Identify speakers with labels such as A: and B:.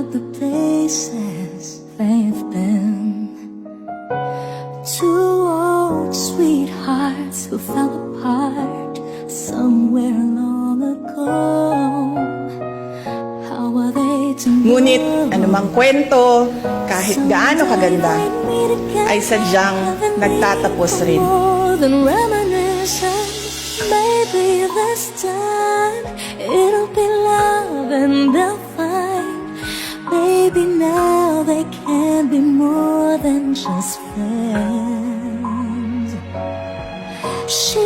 A: about the places they've been. Two old sweethearts who fell apart somewhere long ago. How are they to
B: Ngunit anumang kwento, kahit gaano kaganda, ay sadyang nagtatapos rin.
A: More than reminiscing. Maybe this time it'll be love and they'll find. Maybe now they can be more than just friends. She